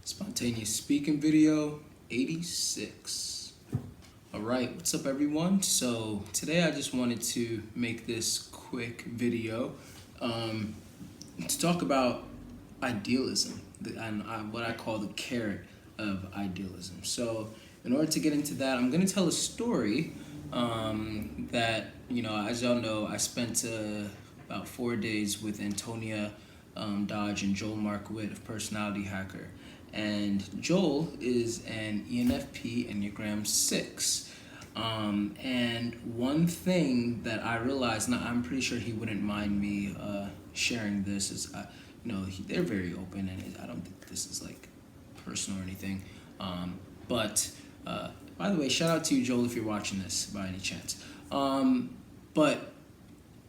Spontaneous speaking video 86. Alright, what's up everyone? So today I just wanted to make this quick video to talk about idealism and what I call the carrot of idealism. So in order to get into that, I'm going to tell a story that, as y'all know, I spent about 4 days with Antonia Dodge and Joel Markowitz of Personality Hacker. And Joel is an ENFP Enneagram 6. And one thing that I realized, and I'm pretty sure he wouldn't mind me sharing this, is, they're very open, and I don't think this is like personal or anything. But by the way, shout out to you, Joel, if you're watching this by any chance. But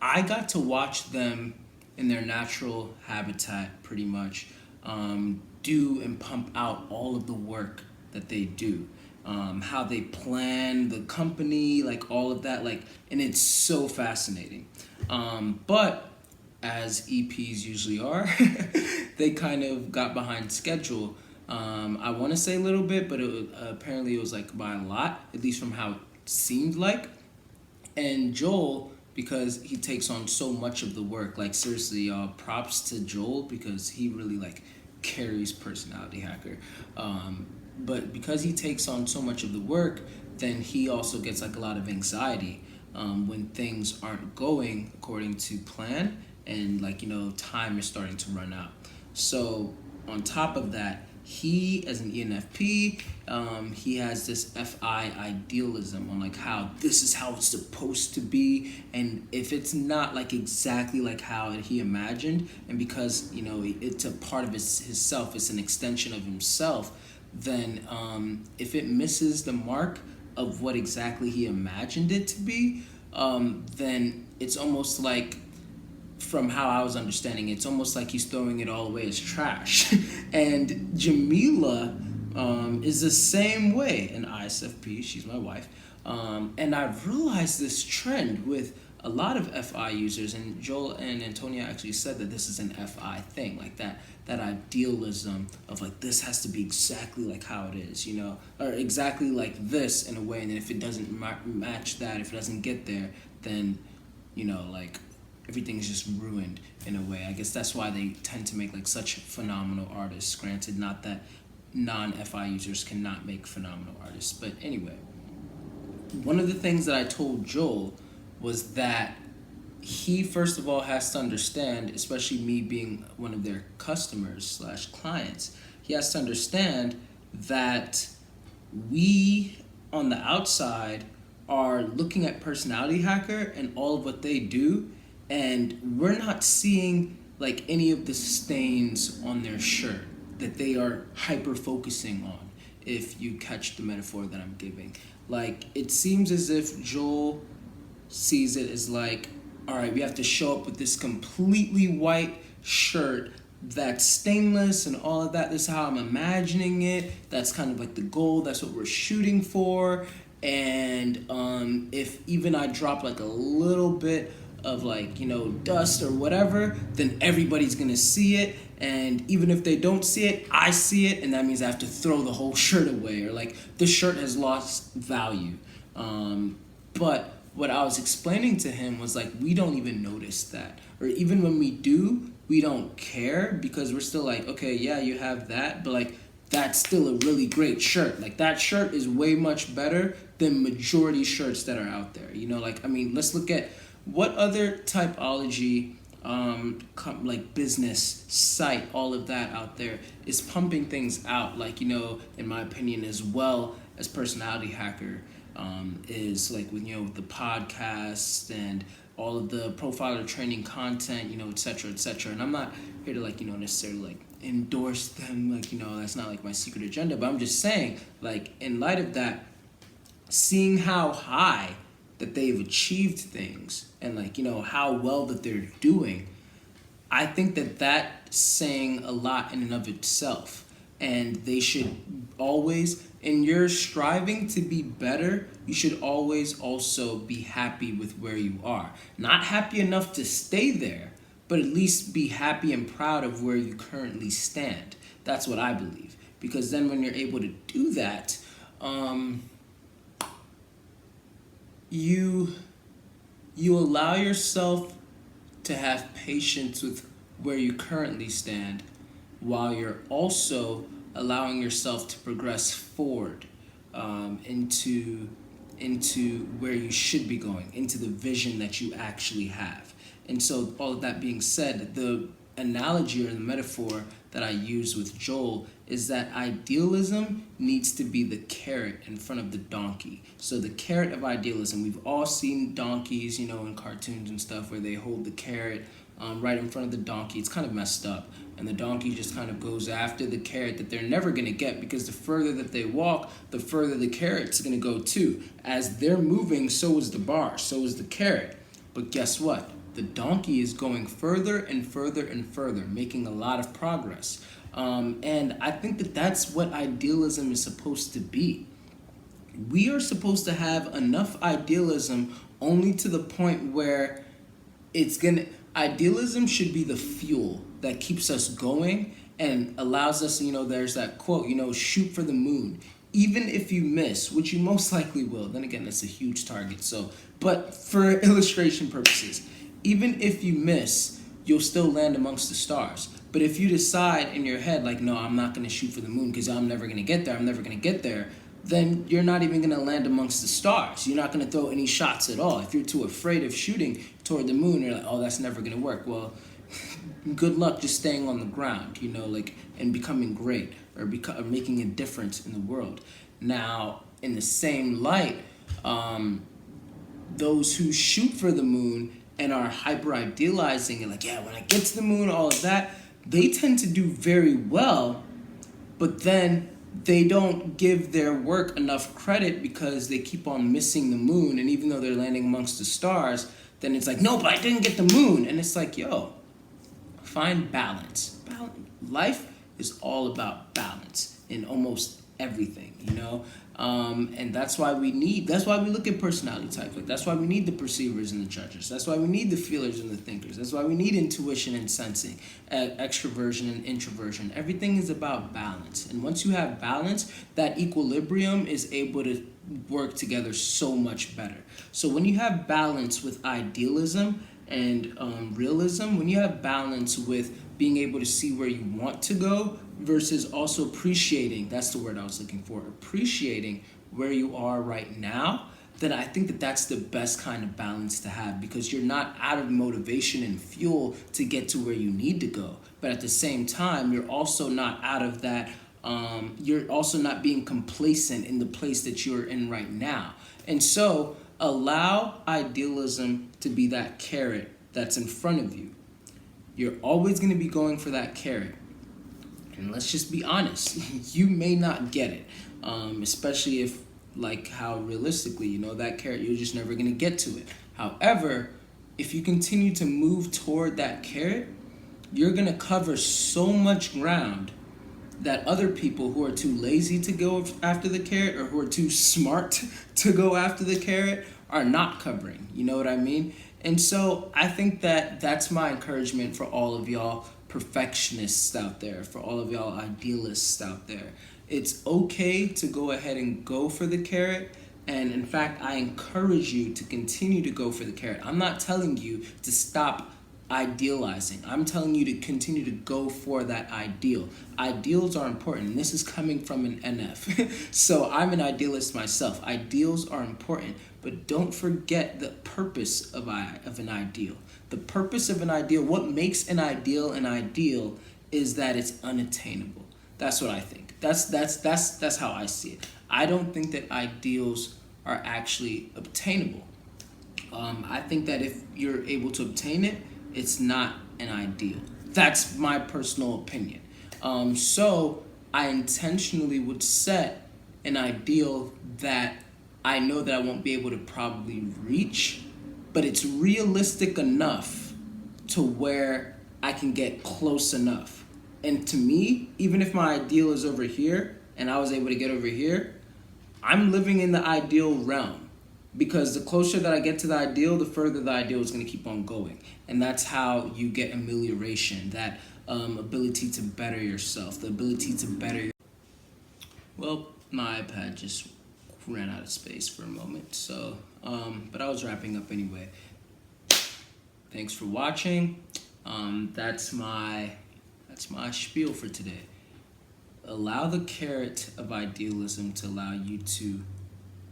I got to watch them in their natural habitat, pretty much, do and pump out all of the work that they do, how they plan the company, like all of that, and it's so fascinating. But as EPs usually are, they kind of got behind schedule. I want to say a little bit, but apparently it was like by a lot, at least from how it seemed like. And Joel, because he takes on so much of the work, like seriously, props to Joel, because he really carries Personality Hacker. But because he takes on so much of the work, then he also gets a lot of anxiety when things aren't going according to plan, and time is starting to run out. So on top of that, he, as an ENFP, he has this FI idealism on how this is how it's supposed to be, and if it's not exactly how he imagined, and because it's a part of his self, it's an extension of himself, then if it misses the mark of what exactly he imagined it to be, then it's almost from how I was understanding, it's almost like he's throwing it all away as trash. And Jamila is the same way, an ISFP, she's my wife. And I've realized this trend with a lot of FI users, and Joel and Antonia actually said that this is an FI thing, that idealism of this has to be exactly how it is, or exactly like this in a way, and then if it doesn't match that, if it doesn't get there, then, everything's just ruined in a way. I guess that's why they tend to make such phenomenal artists. Granted, not that non-FI users cannot make phenomenal artists, but anyway, one of the things that I told Joel was that he first of all has to understand, especially me being one of their customers / clients, he has to understand that we on the outside are looking at Personality Hacker and all of what they do, and we're not seeing any of the stains on their shirt that they are hyper focusing on, if you catch the metaphor that I'm giving. It seems as if Joel sees it as all right, we have to show up with this completely white shirt that's stainless and all of that. This is how I'm imagining it. That's kind of the goal. That's what we're shooting for. And if even I drop a little bit of dust or whatever, then everybody's gonna see it, and even if they don't see it, I see it, and that means I have to throw the whole shirt away, or the shirt has lost value. But what I was explaining to him was we don't even notice that, or even when we do, we don't care, because we're still okay, yeah, you have that, but that's still a really great shirt. That shirt is way much better than majority shirts that are out there. Let's look at what other typology, business site, all of that out there is pumping things out, in my opinion, as well as Personality Hacker is with the podcast and all of the profiler training content, et cetera, et cetera. And I'm not here to necessarily endorse them, that's not my secret agenda, but I'm just saying, in light of that, seeing how high that they've achieved things, and how well that they're doing, I think that that's saying a lot in and of itself. And they should always, in your striving to be better, you should always also be happy with where you are. Not happy enough to stay there, but at least be happy and proud of where you currently stand. That's what I believe. because then when you're able to do that, you allow yourself to have patience with where you currently stand, while you're also allowing yourself to progress forward into where you should be going, into the vision that you actually have. And so, all of that being said, the analogy or the metaphor that I use with Joel is that idealism needs to be the carrot in front of the donkey. So the carrot of idealism, we've all seen donkeys, in cartoons and stuff, where they hold the carrot right in front of the donkey. It's kind of messed up. And the donkey just kind of goes after the carrot that they're never going to get, because the further that they walk, the further the carrot's going to go too. As they're moving, so is the bar, so is the carrot. But guess what? The donkey is going further and further and further, making a lot of progress. And I think that that's what idealism is supposed to be. We are supposed to have enough idealism only to the point where idealism should be the fuel that keeps us going and allows us, there's that quote, shoot for the moon. Even if you miss, which you most likely will, then again, that's a huge target. But for illustration purposes, even if you miss, you'll still land amongst the stars. But if you decide in your head, like, no, I'm not going to shoot for the moon because I'm never going to get there, then you're not even going to land amongst the stars. You're not going to throw any shots at all. If you're too afraid of shooting toward the moon, you're like, oh, that's never going to work. Well, good luck just staying on the ground, and becoming great or making a difference in the world. Now, in the same light, those who shoot for the moon and are hyper idealizing and like, yeah, when I get to the moon, all of that, they tend to do very well, but then they don't give their work enough credit because they keep on missing the moon. And even though they're landing amongst the stars, then it's like, no, but I didn't get the moon. And it's like, yo, find balance. Life is all about balance in almost everything, and that's why we look at personality types. Like, that's why we need the perceivers and the judges. That's why we need the feelers and the thinkers. That's why we need intuition and sensing, extroversion and introversion. Everything is about balance. And once you have balance, that equilibrium is able to work together so much better. So when you have balance with idealism and realism, when you have balance with being able to see where you want to go versus also appreciating, that's the word I was looking for, appreciating where you are right now, then I think that that's the best kind of balance to have, because you're not out of motivation and fuel to get to where you need to go. But at the same time, you're also not out of that, you're also not being complacent in the place that you're in right now. And so allow idealism to be that carrot that's in front of you. You're always going to be going for that carrot. And let's just be honest, you may not get it, especially if, like, how realistically, that carrot, you're just never going to get to it. However, if you continue to move toward that carrot, you're going to cover so much ground that other people who are too lazy to go after the carrot, or who are too smart to go after the carrot, are not covering. You know what I mean? And so I think that that's my encouragement for all of y'all perfectionists out there, for all of y'all idealists out there. It's okay to go ahead and go for the carrot. And in fact, I encourage you to continue to go for the carrot. I'm not telling you to stop idealizing. I'm telling you to continue to go for that ideal. Ideals are important. And this is coming from an NF. So I'm an idealist myself. Ideals are important, but don't forget the purpose of an ideal. The purpose of an ideal, what makes an ideal is that it's unattainable. That's what I think. That's how I see it. I don't think that ideals are actually obtainable. I think that if you're able to obtain it, it's not an ideal. That's my personal opinion. So I intentionally would set an ideal that I know that I won't be able to probably reach, but it's realistic enough to where I can get close enough. And to me, even if my ideal is over here and I was able to get over here, I'm living in the ideal realm. Because the closer that I get to the ideal, the further the ideal is going to keep on going. And that's how you get amelioration, that ability to better yourself, the ability to better Well, my iPad just ran out of space for a moment, so, but I was wrapping up anyway. Thanks for watching. That's my spiel for today. Allow the carrot of idealism to allow you to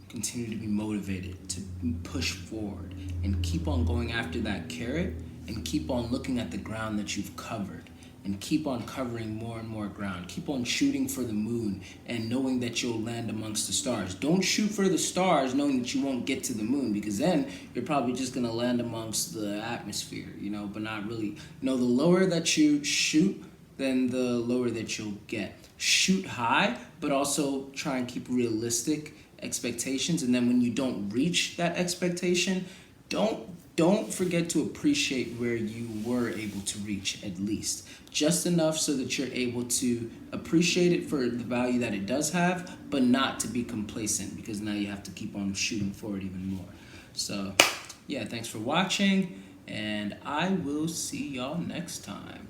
continue to be motivated, to push forward, and keep on going after that carrot, and keep on looking at the ground that you've covered, and keep on covering more and more ground. Keep on shooting for the moon and knowing that you'll land amongst the stars. Don't shoot for the stars knowing that you won't get to the moon, because then you're probably just gonna land amongst the atmosphere, but not really. The lower that you shoot, then the lower that you'll get. Shoot high, but also try and keep realistic expectations, and then when you don't reach that expectation, don't forget to appreciate where you were able to reach, at least just enough so that you're able to appreciate it for the value that it does have, but not to be complacent, because now you have to keep on shooting forward even more. So yeah, thanks for watching, and I will see y'all next time.